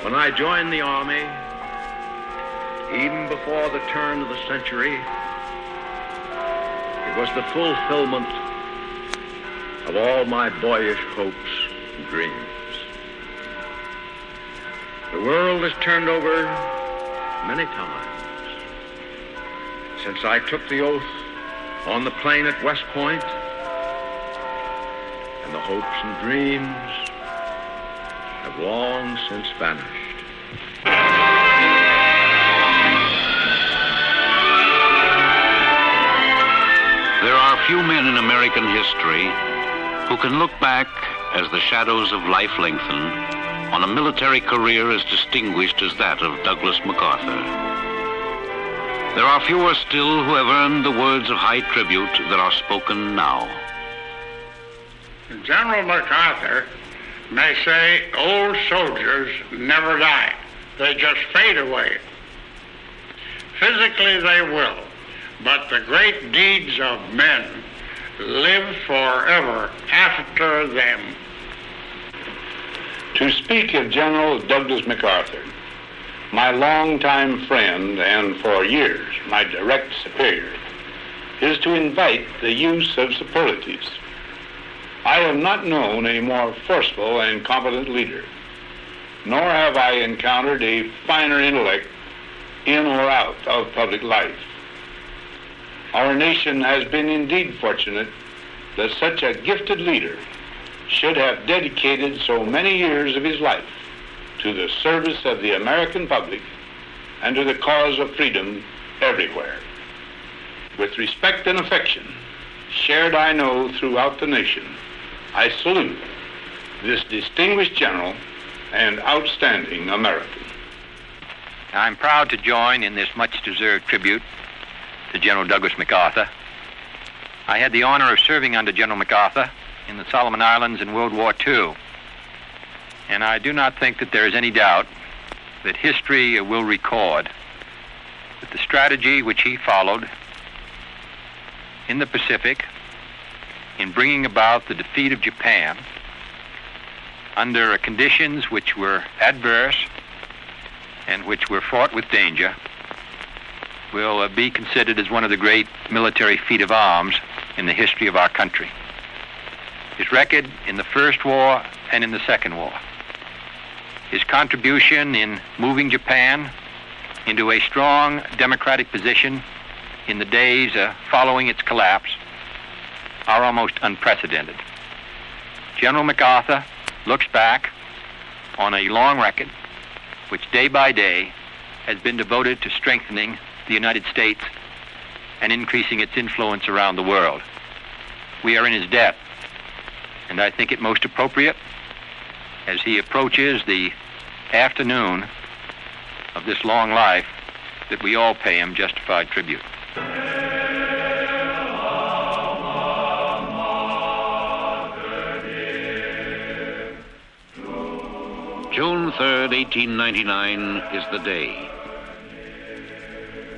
When I joined the Army, even before the turn of the century, it was the fulfillment of all my boyish hopes and dreams. The world has turned over many times since I took the oath on the plain at West Point, and the hopes and dreams have long since vanished. There are few men in American history who can look back as the shadows of life lengthen on a military career as distinguished as that of Douglas MacArthur. There are fewer still who have earned the words of high tribute that are spoken now. General MacArthur may say old soldiers never die. They just fade away. Physically they will, but the great deeds of men live forever after them. To speak of General Douglas MacArthur, my longtime friend and for years my direct superior, is to invite the use of superlatives. I have not known a more forceful and competent leader, nor have I encountered a finer intellect in or out of public life. Our nation has been indeed fortunate that such a gifted leader should have dedicated so many years of his life to the service of the American public and to the cause of freedom everywhere. With respect and affection, shared I know throughout the nation, I salute this distinguished general and outstanding American. I'm proud to join in this much-deserved tribute to General Douglas MacArthur. I had the honor of serving under General MacArthur in the Solomon Islands in World War II. And I do not think that there is any doubt that history will record that the strategy which he followed in the Pacific in bringing about the defeat of Japan under conditions which were adverse and which were fraught with danger will be considered as one of the great military feats of arms in the history of our country. His record in the First War and in the Second War, his contribution in moving Japan into a strong democratic position in the days following its collapse are almost unprecedented. General MacArthur looks back on a long record which day by day has been devoted to strengthening the United States and increasing its influence around the world. We are in his debt, and I think it most appropriate as he approaches the afternoon of this long life that we all pay him justified tribute. June 3rd, 1899 is the day,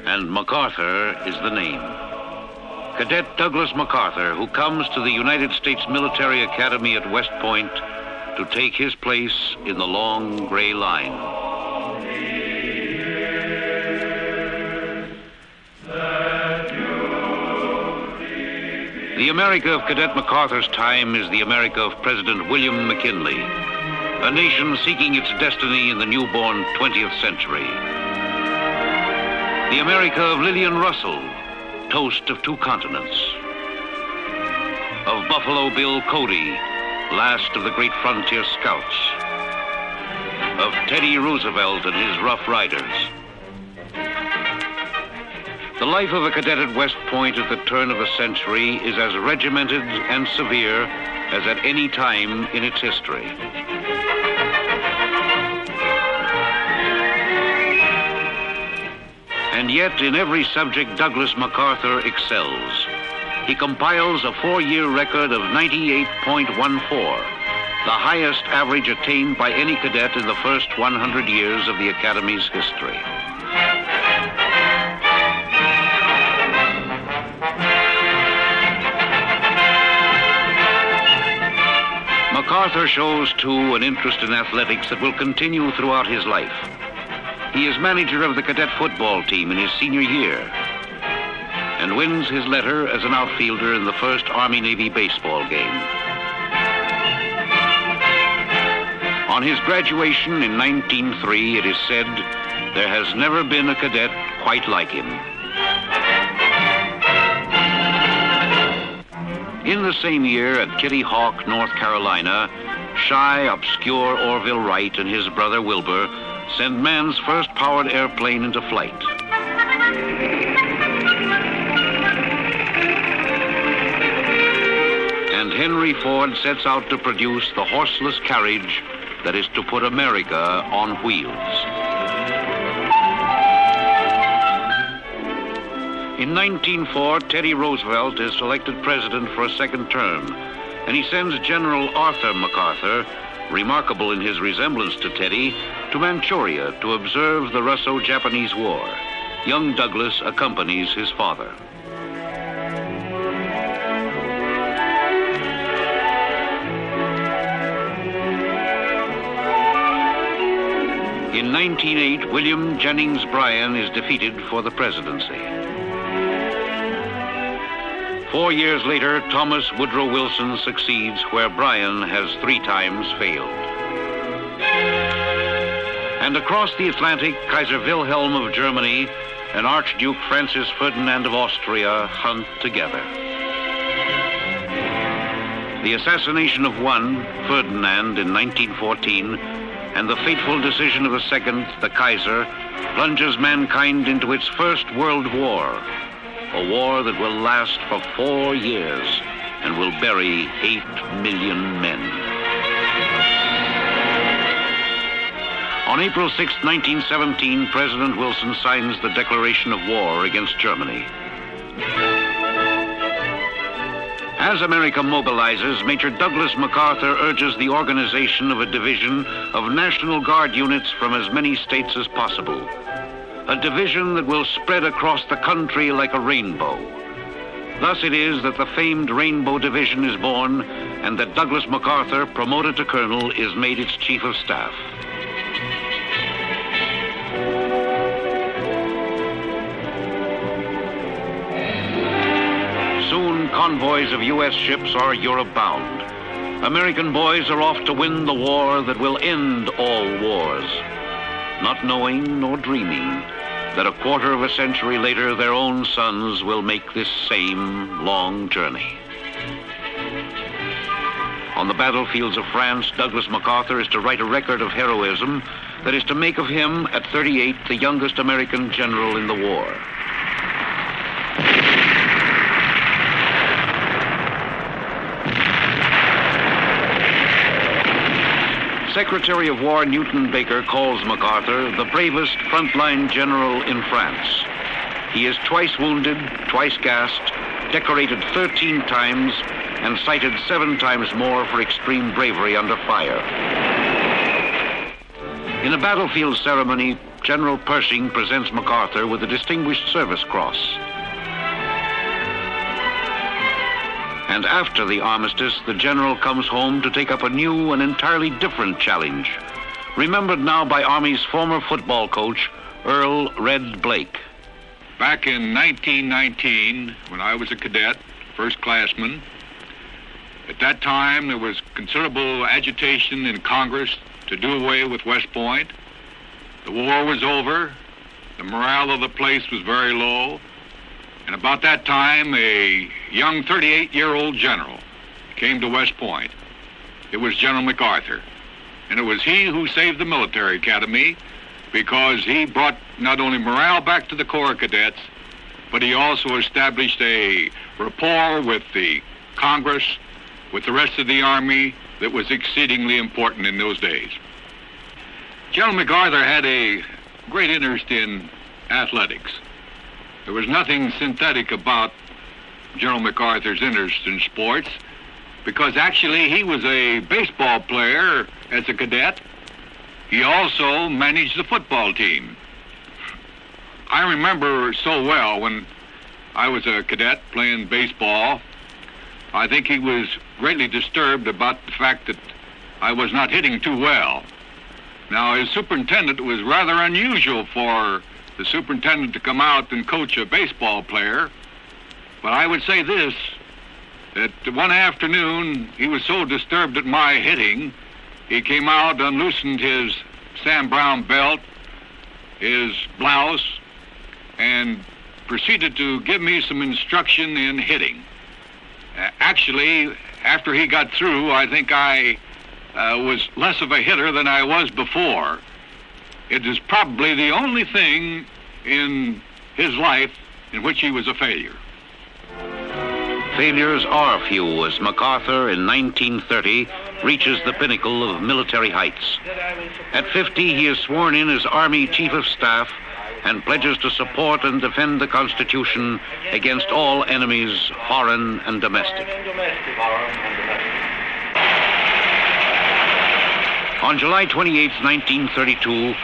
and MacArthur is the name. Cadet Douglas MacArthur, who comes to the United States Military Academy at West Point to take his place in the long gray line. The America of Cadet MacArthur's time is the America of President William McKinley, a nation seeking its destiny in the newborn 20th century. The America of Lillian Russell, toast of two continents. Of Buffalo Bill Cody, last of the great frontier scouts. Of Teddy Roosevelt and his Rough Riders. The life of a cadet at West Point at the turn of the century is as regimented and severe as at any time in its history. And yet, in every subject, Douglas MacArthur excels. He compiles a 4-year record of 98.14, the highest average attained by any cadet in the first 100 years of the Academy's history. MacArthur shows, too, an interest in athletics that will continue throughout his life. He is manager of the cadet football team in his senior year and wins his letter as an outfielder in the first Army-Navy baseball game. On his graduation in 1903, it is said, there has never been a cadet quite like him. In the same year at Kitty Hawk, North Carolina, shy, obscure Orville Wright and his brother Wilbur send man's first powered airplane into flight. And Henry Ford sets out to produce the horseless carriage that is to put America on wheels. In 1904, Teddy Roosevelt is selected president for a second term, and he sends General Arthur MacArthur, remarkable in his resemblance to Teddy, to Manchuria to observe the Russo-Japanese War. Young Douglas accompanies his father. In 1908, William Jennings Bryan is defeated for the presidency. 4 years later, Thomas Woodrow Wilson succeeds where Bryan has 3 times failed. And across the Atlantic, Kaiser Wilhelm of Germany and Archduke Francis Ferdinand of Austria hunt together. The assassination of one, Ferdinand, in 1914, and the fateful decision of the second, the Kaiser, plunges mankind into its first world war, a war that will last for 4 years and will bury 8 million men. On April 6, 1917, President Wilson signs the declaration of war against Germany. As America mobilizes, Major Douglas MacArthur urges the organization of a division of National Guard units from as many states as possible. A division that will spread across the country like a rainbow. Thus it is that the famed Rainbow Division is born and that Douglas MacArthur, promoted to colonel, is made its chief of staff. Soon, convoys of U.S. ships are Europe-bound. American boys are off to win the war that will end all wars, not knowing nor dreaming that a quarter of a century later their own sons will make this same long journey. On the battlefields of France, Douglas MacArthur is to write a record of heroism that is to make of him, at 38, the youngest American general in the war. Secretary of War Newton Baker calls MacArthur the bravest frontline general in France. He is twice wounded, twice gassed, decorated 13 times, and cited 7 times more for extreme bravery under fire. In a battlefield ceremony, General Pershing presents MacArthur with the Distinguished Service Cross. And after the armistice, the general comes home to take up a new and entirely different challenge, remembered now by Army's former football coach, Earl Red Blake. Back in 1919, when I was a cadet, first-classman, at that time there was considerable agitation in Congress to do away with West Point. The war was over. The morale of the place was very low. And about that time, a young 38-year-old general came to West Point. It was General MacArthur. And it was he who saved the military academy because he brought not only morale back to the Corps cadets, but he also established a rapport with the Congress, with the rest of the Army, that was exceedingly important in those days. General MacArthur had a great interest in athletics. There was nothing synthetic about General MacArthur's interest in sports, because actually he was a baseball player as a cadet. He also managed the football team. I remember so well when I was a cadet playing baseball, I think he was greatly disturbed about the fact that I was not hitting too well. Now, as superintendent, it was rather unusual for the superintendent to come out and coach a baseball player. But I would say this, that one afternoon, he was so disturbed at my hitting, he came out, unloosened his Sam Brown belt, his blouse, and proceeded to give me some instruction in hitting. Actually, after he got through, I think I was less of a hitter than I was before. It is probably the only thing in his life in which he was a failure. Failures are few as MacArthur in 1930 reaches the pinnacle of military heights. At 50, he is sworn in as Army Chief of Staff and pledges to support and defend the Constitution against all enemies, foreign and domestic. On July 28, 1932,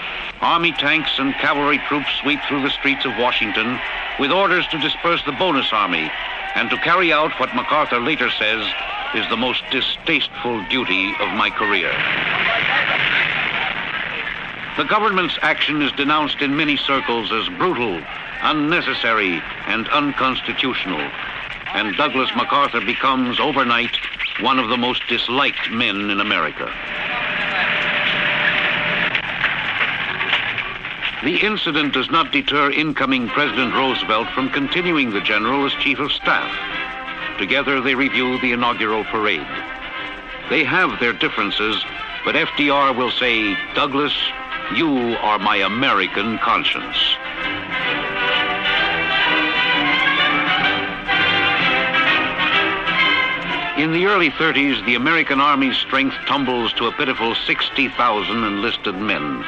Army tanks and cavalry troops sweep through the streets of Washington with orders to disperse the bonus army and to carry out what MacArthur later says is the most distasteful duty of my career. The government's action is denounced in many circles as brutal, unnecessary, and unconstitutional, and Douglas MacArthur becomes overnight one of the most disliked men in America. The incident does not deter incoming President Roosevelt from continuing the general as Chief of Staff. Together they review the inaugural parade. They have their differences, but FDR will say, "Douglas, you are my American conscience." In the early 30s, the American Army's strength tumbles to a pitiful 60,000 enlisted men,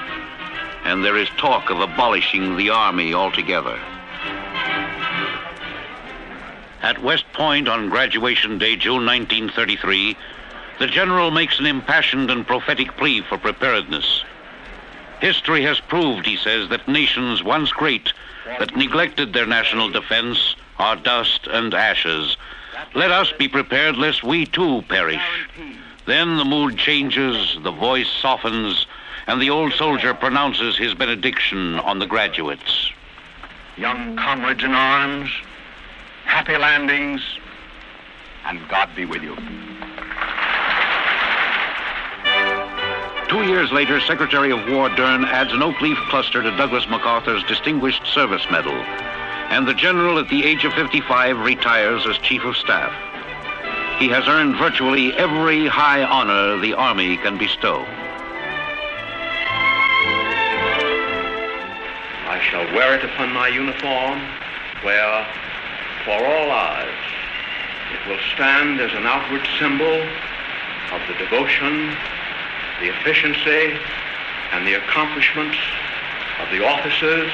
and there is talk of abolishing the Army altogether. At West Point on graduation day, June 1933, the general makes an impassioned and prophetic plea for preparedness. History has proved, he says, that nations once great that neglected their national defense are dust and ashes. Let us be prepared lest we too perish. Then the mood changes, the voice softens, and the old soldier pronounces his benediction on the graduates. Young comrades in arms, happy landings, and God be with you. 2 years later, Secretary of War Dern adds an oak leaf cluster to Douglas MacArthur's Distinguished Service Medal, and the general at the age of 55 retires as Chief of Staff. He has earned virtually every high honor the Army can bestow. I shall wear it upon my uniform, where, for all eyes, it will stand as an outward symbol of the devotion, the efficiency, and the accomplishments of the officers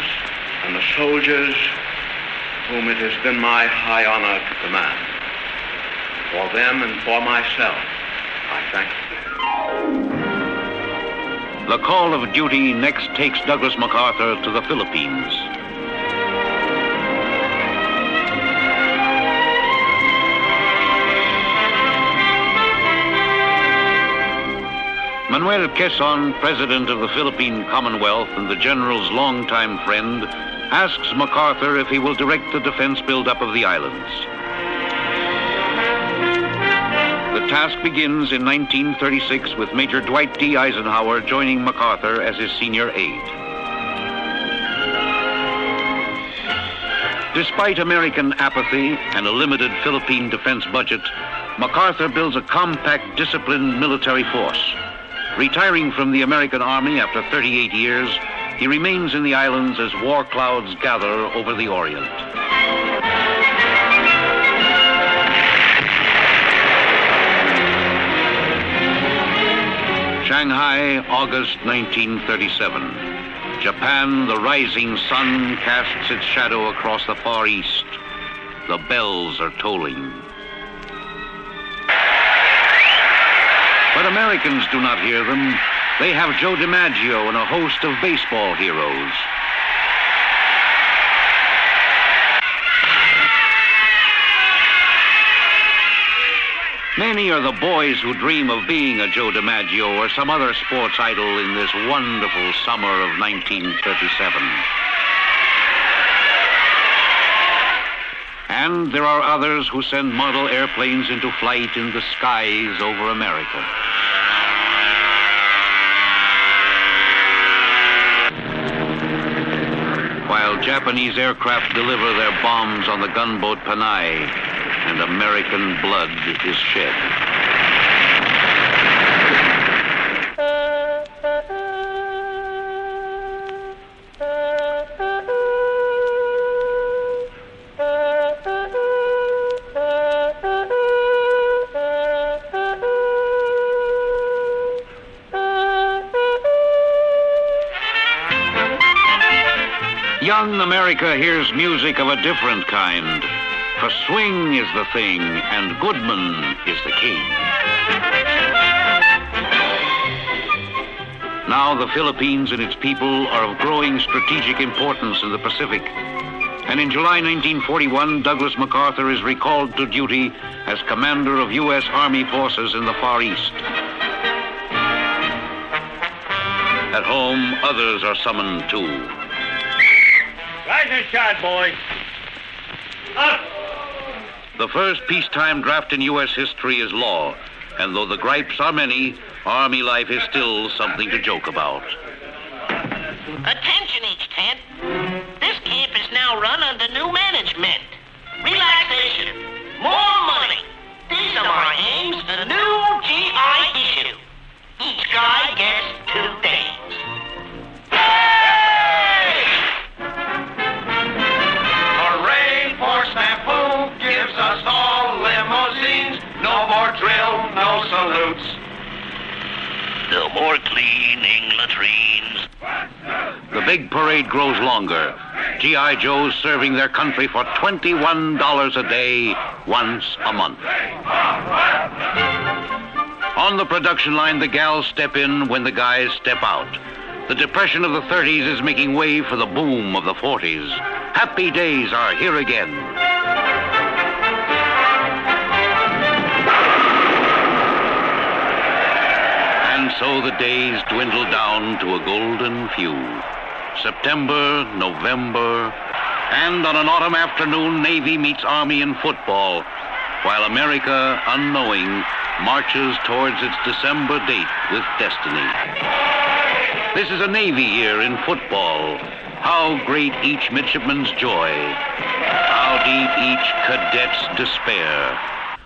and the soldiers whom it has been my high honor to command. For them and for myself, I thank you. The call of duty next takes Douglas MacArthur to the Philippines. Manuel Quezon, president of the Philippine Commonwealth and the general's longtime friend, asks MacArthur if he will direct the defense buildup of the islands. The task begins in 1936 with Major Dwight D. Eisenhower joining MacArthur as his senior aide. Despite American apathy and a limited Philippine defense budget, MacArthur builds a compact, disciplined military force. Retiring from the American Army after 38 years, he remains in the islands as war clouds gather over the Orient. Shanghai, August 1937. Japan, the rising sun casts its shadow across the Far East. The bells are tolling. But Americans do not hear them. They have Joe DiMaggio and a host of baseball heroes. Many are the boys who dream of being a Joe DiMaggio or some other sports idol in this wonderful summer of 1937. And there are others who send model airplanes into flight in the skies over America. While Japanese aircraft deliver their bombs on the gunboat Panay, and American blood is shed. Young America hears music of a different kind. For swing is the thing, and Goodman is the king. Now the Philippines and its people are of growing strategic importance in the Pacific. And in July 1941, Douglas MacArthur is recalled to duty as commander of U.S. Army forces in the Far East. At home, others are summoned too. Rise and shot, boys. Up! The first peacetime draft in U.S. history is law, and though the gripes are many, Army life is still something to joke about. Attention, each tent. This camp is now run under new management. Relaxation. More money. These are my aims, the new GI issue. Each guy gets 2 days. Hey! Hooray for Snafu gives us all limousines. No more drill, no salutes. No more cleaning latrines. The big parade grows longer. G.I. Joes serving their country for $21 a day, once a month. On the production line, the gals step in when the guys step out. The depression of the 30s is making way for the boom of the 40s. Happy days are here again. And so the days dwindle down to a golden few. September, November, and on an autumn afternoon, Navy meets Army in football, while America, unknowing, marches towards its December date with destiny. This is a Navy year in football. How great each midshipman's joy. How deep each cadet's despair.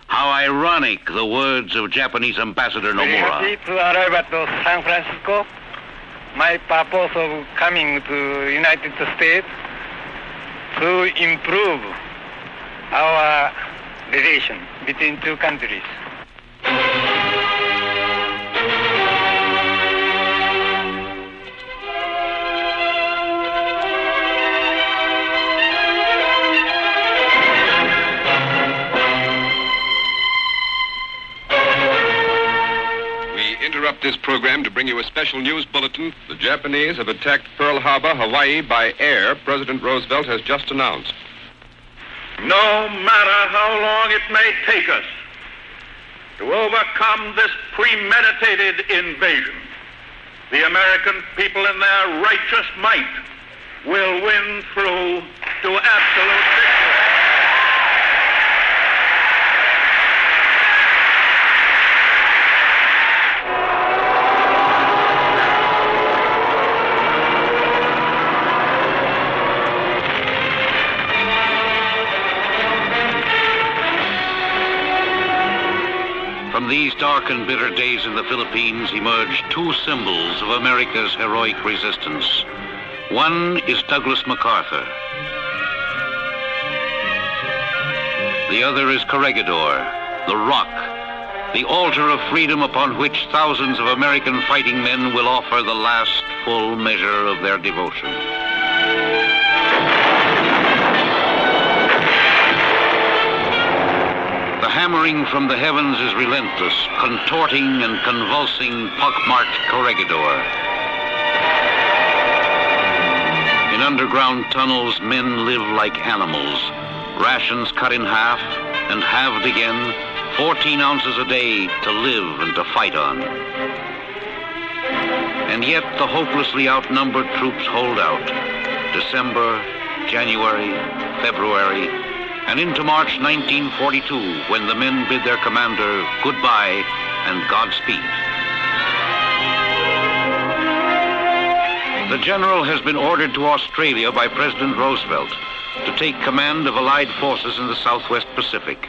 How ironic the words of Japanese Ambassador Nomura. Very happy to arrive at San Francisco. My purpose of coming to United States to improve our relation between two countries. Interrupt this program to bring you a special news bulletin. The Japanese have attacked Pearl Harbor, Hawaii, by air, President Roosevelt has just announced. No matter how long it may take us to overcome this premeditated invasion, the American people in their righteous might will win through to absolute victory. From these dark and bitter days in the Philippines emerged two symbols of America's heroic resistance. One is Douglas MacArthur. The other is Corregidor, the rock, the altar of freedom upon which thousands of American fighting men will offer the last full measure of their devotion. The hammering from the heavens is relentless, contorting and convulsing pockmarked Corregidor. In underground tunnels, men live like animals, rations cut in half and halved again, 14 ounces a day to live and to fight on. And yet the hopelessly outnumbered troops hold out. December, January, February, and into March 1942, when the men bid their commander goodbye and Godspeed. The general has been ordered to Australia by President Roosevelt to take command of Allied forces in the Southwest Pacific.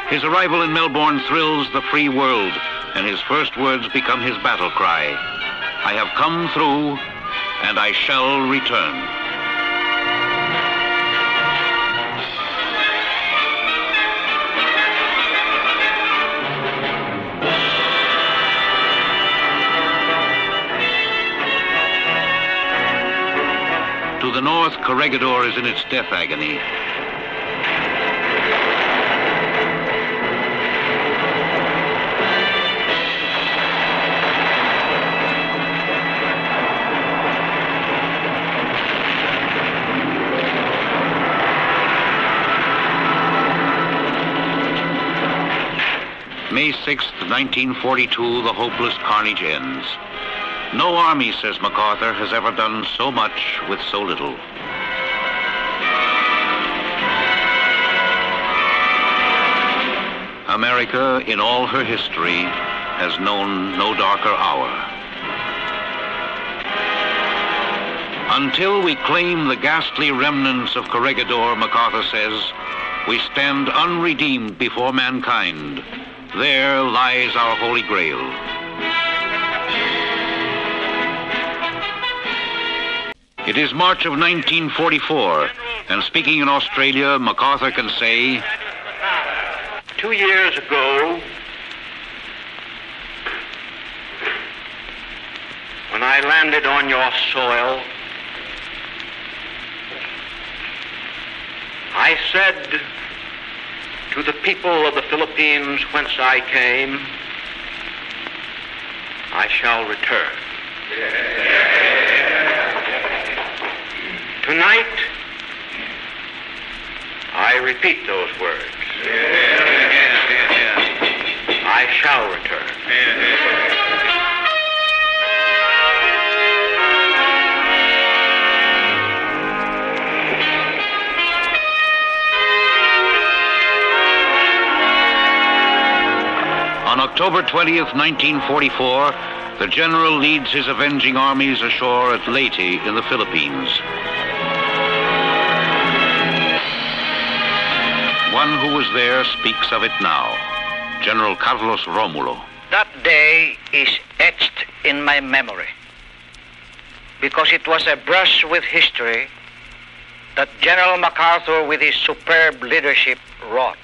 His arrival in Melbourne thrills the free world, and his first words become his battle cry: "I have come through, and I shall return." To the north, Corregidor is in its death agony. May 6th, 1942, the hopeless carnage ends. No army, says MacArthur, has ever done so much with so little. America, in all her history, has known no darker hour. Until we claim the ghastly remnants of Corregidor, MacArthur says, we stand unredeemed before mankind. There lies our Holy Grail. It is March of 1944, and speaking in Australia, MacArthur can say, 2 years ago, when I landed on your soil, I said to the people of the Philippines whence I came, I shall return. Tonight, I repeat those words. I shall return. On October 20th, 1944, the general leads his avenging armies ashore at Leyte in the Philippines. One who was there speaks of it now, General Carlos Romulo. That day is etched in my memory because it was a brush with history that General MacArthur, with his superb leadership, wrought.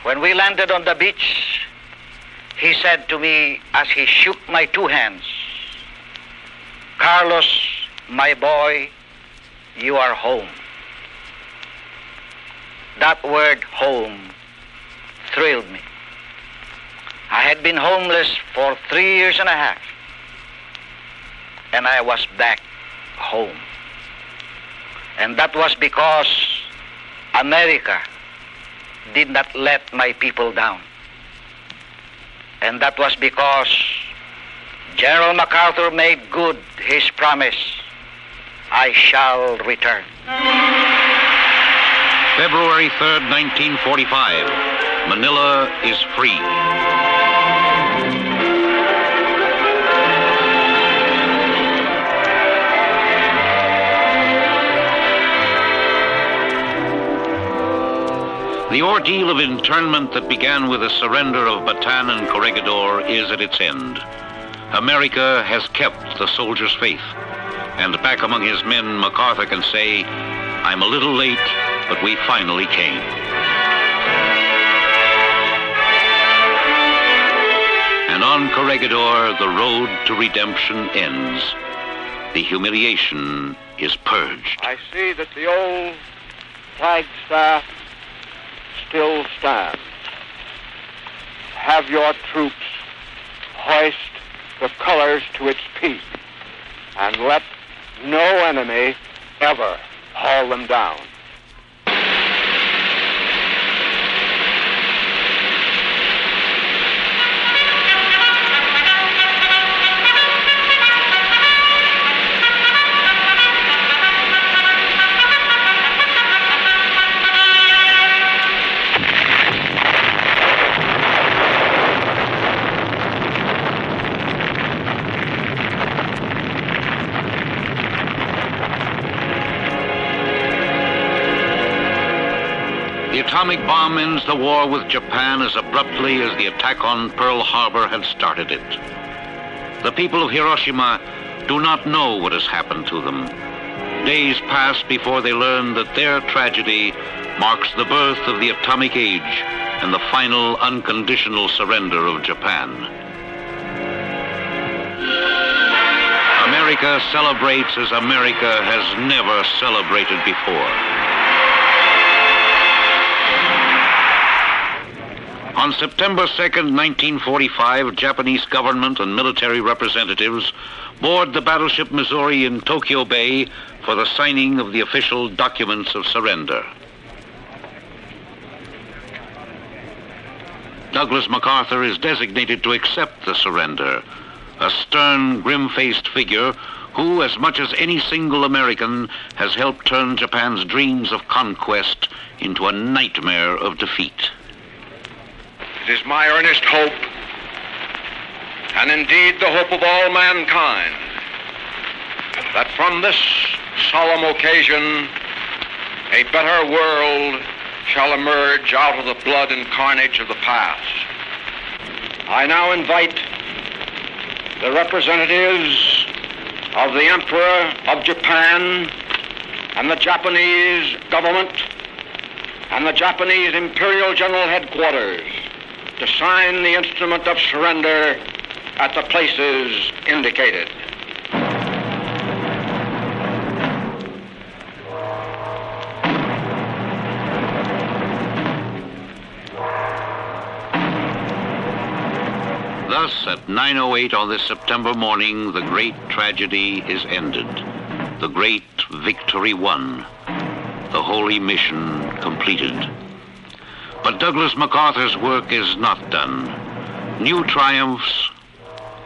When we landed on the beach, he said to me as he shook my two hands, "Carlos, my boy, you are home." That word home thrilled me. I had been homeless for 3 years and a half, and I was back home. And that was because America did not let my people down. And that was because General MacArthur made good his promise, "I shall return." February 3rd, 1945, Manila is free. The ordeal of internment that began with the surrender of Bataan and Corregidor is at its end. America has kept the soldier's faith. And back among his men, MacArthur can say, "I'm a little late, but we finally came." And on Corregidor, the road to redemption ends. The humiliation is purged. I see that the old flagstaff still stands. Have your troops hoist the colors to its peak, and let no enemy ever haul them down. The atomic bomb ends the war with Japan as abruptly as the attack on Pearl Harbor had started it. The people of Hiroshima do not know what has happened to them. Days pass before they learn that their tragedy marks the birth of the atomic age and the final unconditional surrender of Japan. America celebrates as America has never celebrated before. On September 2nd, 1945, Japanese government and military representatives board the battleship Missouri in Tokyo Bay for the signing of the official documents of surrender. Douglas MacArthur is designated to accept the surrender, a stern, grim-faced figure who, as much as any single American, has helped turn Japan's dreams of conquest into a nightmare of defeat. It is my earnest hope, and indeed the hope of all mankind, that from this solemn occasion a better world shall emerge out of the blood and carnage of the past. I now invite the representatives of the Emperor of Japan and the Japanese government and the Japanese Imperial General Headquarters to sign the instrument of surrender at the places indicated. Thus, at 9:08 on this September morning, the great tragedy is ended. The great victory won. The holy mission completed. But Douglas MacArthur's work is not done. New triumphs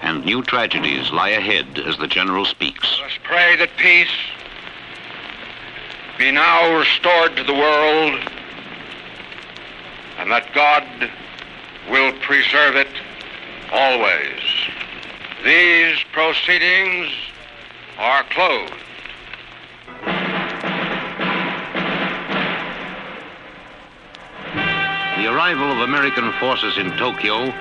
and new tragedies lie ahead as the general speaks. Let us pray that peace be now restored to the world, and that God will preserve it always. These proceedings are closed. The arrival of American forces in Tokyo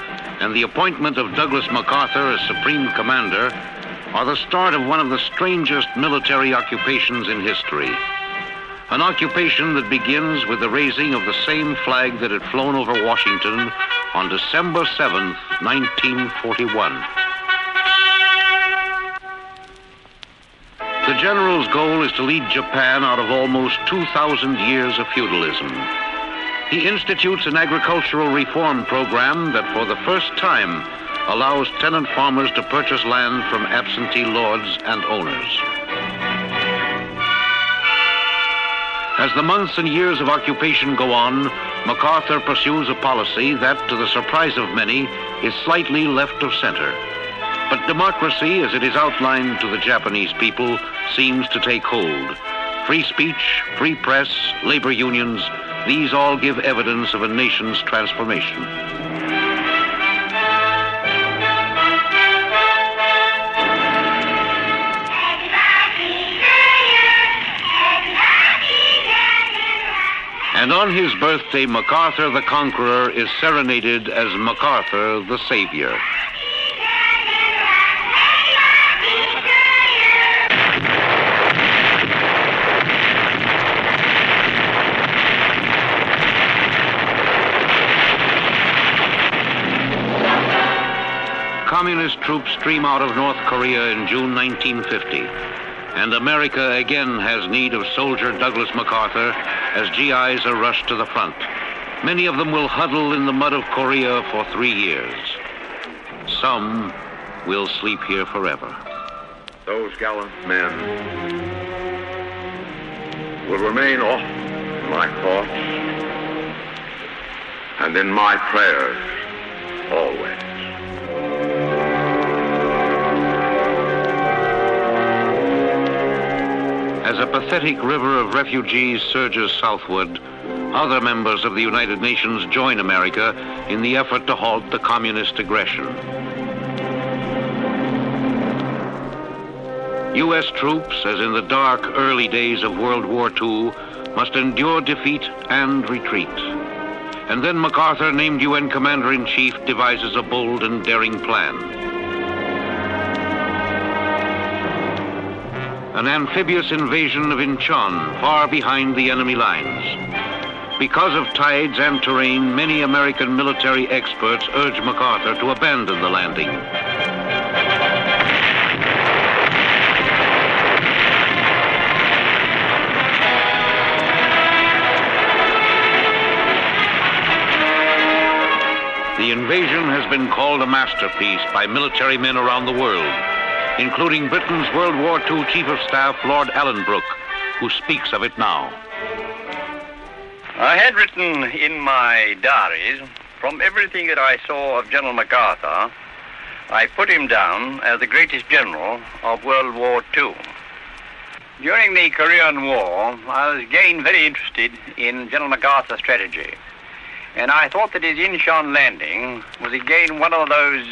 and the appointment of Douglas MacArthur as Supreme Commander are the start of one of the strangest military occupations in history. An occupation that begins with the raising of the same flag that had flown over Washington on December 7th, 1941. The general's goal is to lead Japan out of almost 2,000 years of feudalism. He institutes an agricultural reform program that for the first time allows tenant farmers to purchase land from absentee lords and owners. As the months and years of occupation go on, MacArthur pursues a policy that, to the surprise of many, is slightly left of center. But democracy, as it is outlined to the Japanese people, seems to take hold. Free speech, free press, labor unions, these all give evidence of a nation's transformation. And on his birthday, MacArthur the Conqueror is serenaded as MacArthur the Savior. Communist troops stream out of North Korea in June 1950, and America again has need of soldier Douglas MacArthur as GIs are rushed to the front. Many of them will huddle in the mud of Korea for 3 years. Some will sleep here forever. Those gallant men will remain often in my thoughts and in my prayers always. As a pathetic river of refugees surges southward, other members of the United Nations join America in the effort to halt the communist aggression. U.S. troops, as in the dark early days of World War II, must endure defeat and retreat. And then MacArthur, named UN Commander-in-Chief, devises a bold and daring plan. An amphibious invasion of Incheon, far behind the enemy lines. Because of tides and terrain, many American military experts urge MacArthur to abandon the landing. The invasion has been called a masterpiece by military men around the world, including Britain's World War II Chief of Staff, Lord Allenbrook, who speaks of it now. I had written in my diaries, from everything that I saw of General MacArthur, I put him down as the greatest general of World War II. During the Korean War, I was again very interested in General MacArthur's strategy. And I thought that his Incheon landing was again one of those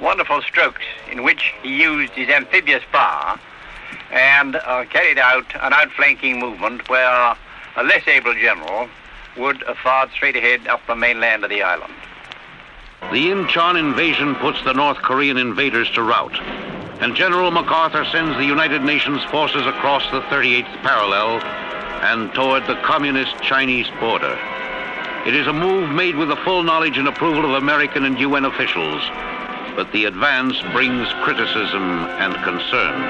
wonderful strokes in which he used his amphibious power and carried out an outflanking movement where a less able general would have fired straight ahead up the mainland of the island. The Incheon invasion puts the North Korean invaders to rout, and General MacArthur sends the United Nations forces across the 38th parallel and toward the communist Chinese border. It is a move made with the full knowledge and approval of American and UN officials, but the advance brings criticism and concern.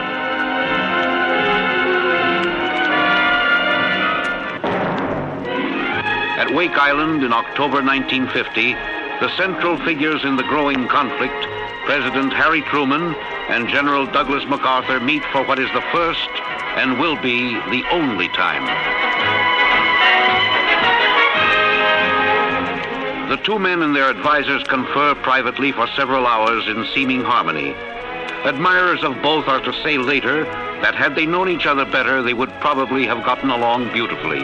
At Wake Island in October 1950, the central figures in the growing conflict, President Harry Truman and General Douglas MacArthur, meet for what is the first and will be the only time. The two men and their advisors confer privately for several hours in seeming harmony. Admirers of both are to say later that had they known each other better, they would probably have gotten along beautifully.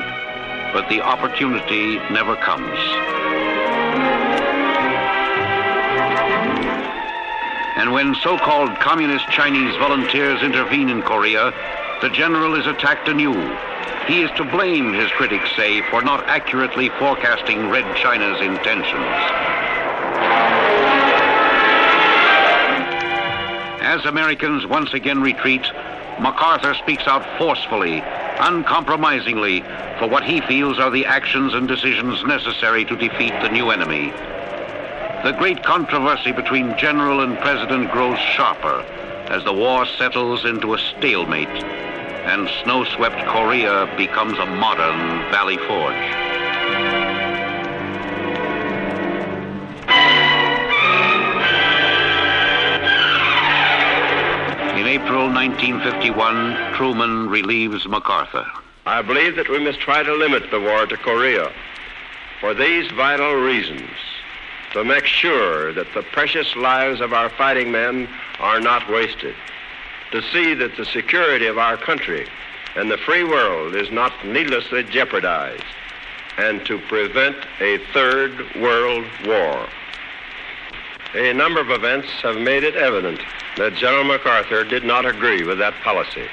But the opportunity never comes. And when so-called communist Chinese volunteers intervene in Korea, the general is attacked anew. He is to blame, his critics say, for not accurately forecasting Red China's intentions. As Americans once again retreat, MacArthur speaks out forcefully, uncompromisingly, for what he feels are the actions and decisions necessary to defeat the new enemy. The great controversy between general and president grows sharper as the war settles into a stalemate and snow-swept Korea becomes a modern Valley Forge. In April 1951, Truman relieves MacArthur. I believe that we must try to limit the war to Korea for these vital reasons: to make sure that the precious lives of our fighting men are not wasted, to see that the security of our country and the free world is not needlessly jeopardized, and to prevent a third world war. A number of events have made it evident that General MacArthur did not agree with that policy.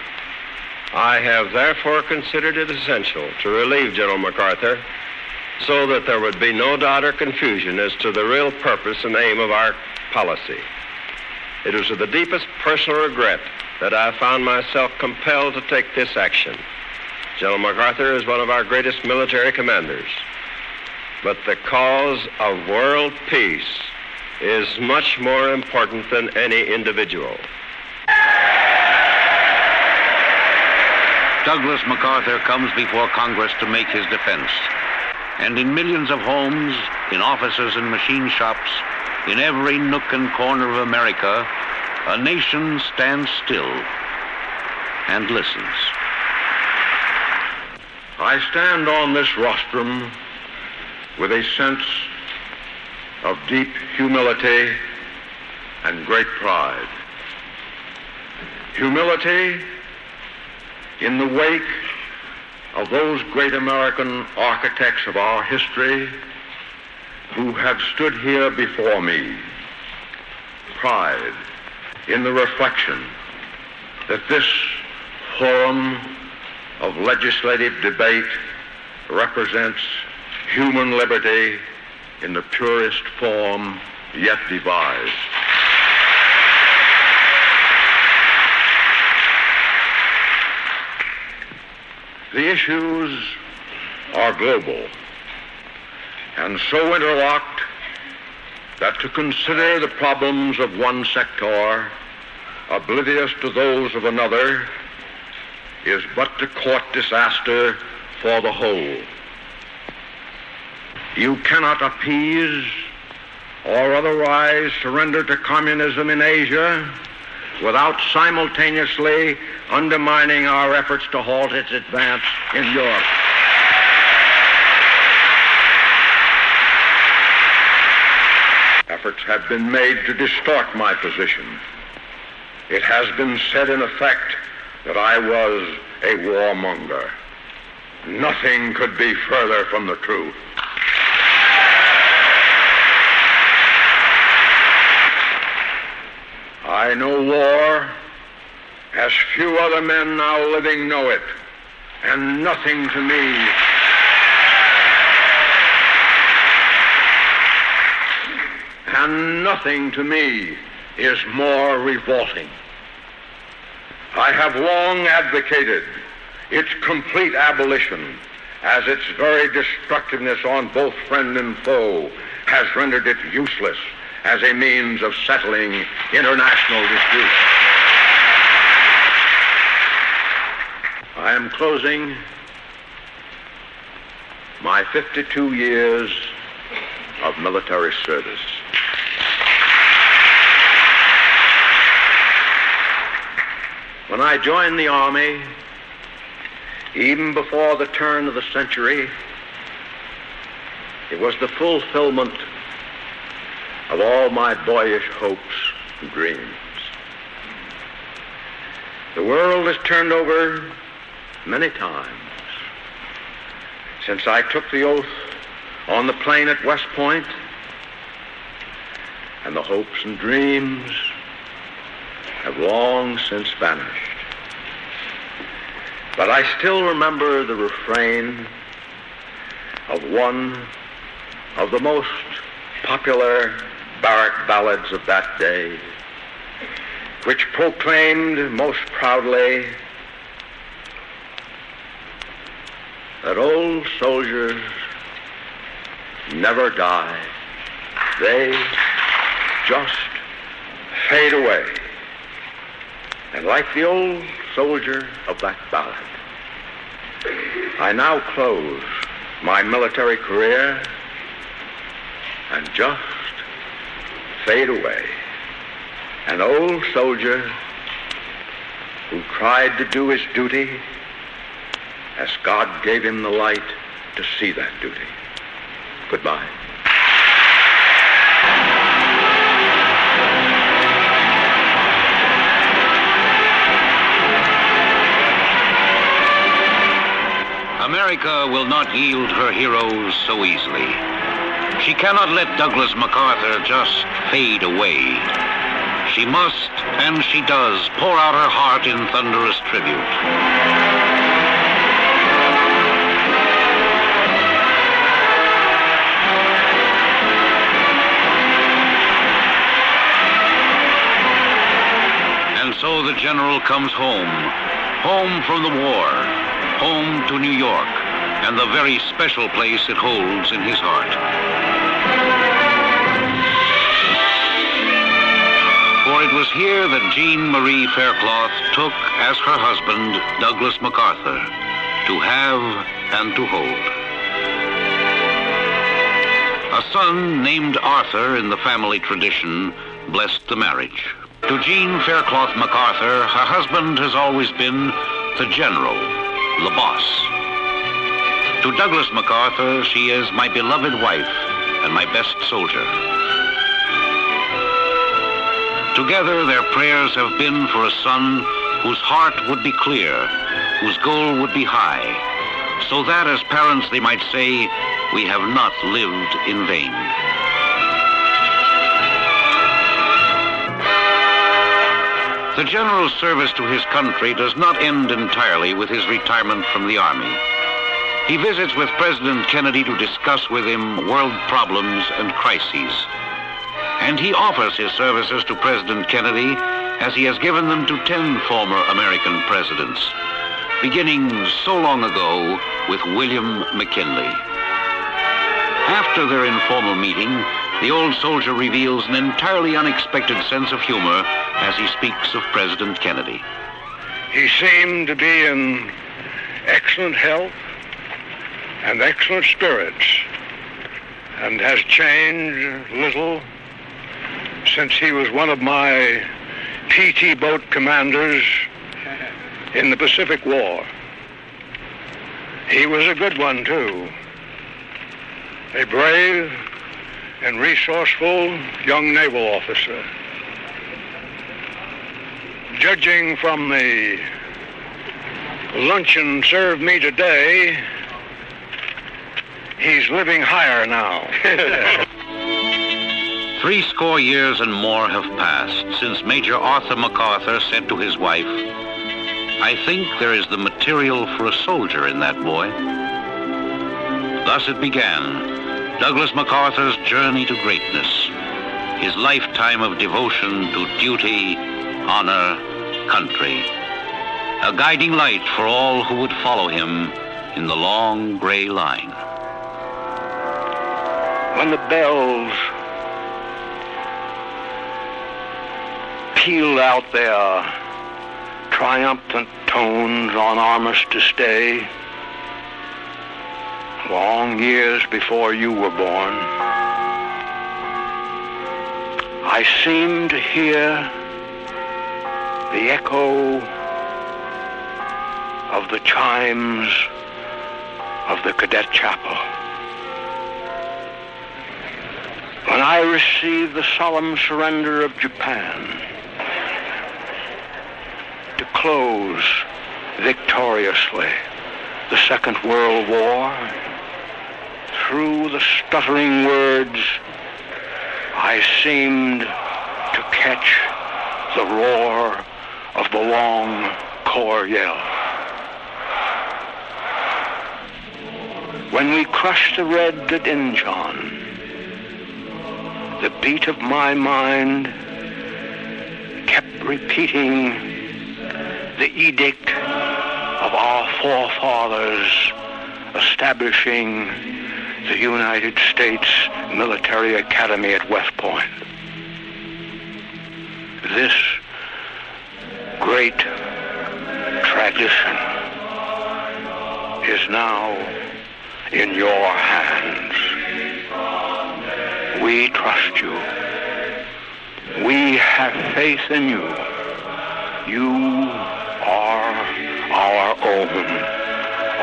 I have therefore considered it essential to relieve General MacArthur so that there would be no doubt or confusion as to the real purpose and aim of our policy. It was with the deepest personal regret that I found myself compelled to take this action. General MacArthur is one of our greatest military commanders, but the cause of world peace is much more important than any individual. Douglas MacArthur comes before Congress to make his defense. And in millions of homes, in offices and machine shops, in every nook and corner of America, a nation stands still and listens. I stand on this rostrum with a sense of deep humility and great pride. Humility in the wake of those great American architects of our history who have stood here before me. Pride in the reflection that this forum of legislative debate represents human liberty in the purest form yet devised. The issues are global and so interlocked that to consider the problems of one sector oblivious to those of another is but to court disaster for the whole. You cannot appease or otherwise surrender to communism in Asia without simultaneously undermining our efforts to halt its advance in Europe. Efforts have been made to distort my position. It has been said in effect that I was a warmonger. Nothing could be further from the truth. I know war as few other men now living know it, and nothing to me is more revolting. I have long advocated its complete abolition, as its very destructiveness on both friend and foe has rendered it useless as a means of settling international disputes. I am closing my 52 years of military service. When I joined the Army, even before the turn of the century, it was the fulfillment of all my boyish hopes and dreams. The world has turned over many times since I took the oath on the plain at West Point, and the hopes and dreams have long since vanished. But I still remember the refrain of one of the most popular barrack ballads of that day, which proclaimed most proudly that old soldiers never die. They just fade away. And like the old soldier of that ballad, I now close my military career and just fade away. An old soldier who tried to do his duty as God gave him the light to see that duty. Goodbye. America will not yield her heroes so easily. She cannot let Douglas MacArthur just fade away. She must, and she does, pour out her heart in thunderous tribute. And so the general comes home from the war, home to New York, and the very special place it holds in his heart. For it was here that Jean Marie Faircloth took as her husband Douglas MacArthur, to have and to hold. A son named Arthur in the family tradition blessed the marriage. To Jean Faircloth MacArthur, her husband has always been the general, the boss. To Douglas MacArthur, she is my beloved wife and my best soldier. Together, their prayers have been for a son whose heart would be clear, whose goal would be high, so that as parents they might say, we have not lived in vain. The general's service to his country does not end entirely with his retirement from the Army. He visits with President Kennedy to discuss with him world problems and crises. And he offers his services to President Kennedy as he has given them to 10 former American presidents, beginning so long ago with William McKinley. After their informal meeting, the old soldier reveals an entirely unexpected sense of humor as he speaks of President Kennedy. He seemed to be in excellent health and excellent spirits, and has changed little since he was one of my PT boat commanders in the Pacific War. He was a good one, too. A brave and resourceful young naval officer. Judging from the luncheon served me today, he's living higher now. 70 years and more have passed since Major Arthur MacArthur said to his wife, "I think there is the material for a soldier in that boy." Thus it began, Douglas MacArthur's journey to greatness, his lifetime of devotion to duty, honor, country, a guiding light for all who would follow him in the long gray line. When the bells pealed out their triumphant tones on Armistice Day, long years before you were born, I seemed to hear the echo of the chimes of the cadet chapel. When I received the solemn surrender of Japan to close victoriously the Second World War, through the stuttering words, I seemed to catch the roar of the long corps yell. When we crushed the Red at Incheon, the beat of my mind kept repeating the edict of our forefathers establishing the United States Military Academy at West Point. This great tradition is now in your hands. We trust you. We have faith in you. You are our own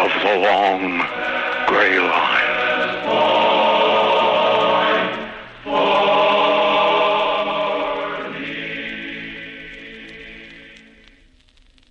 of the long gray line.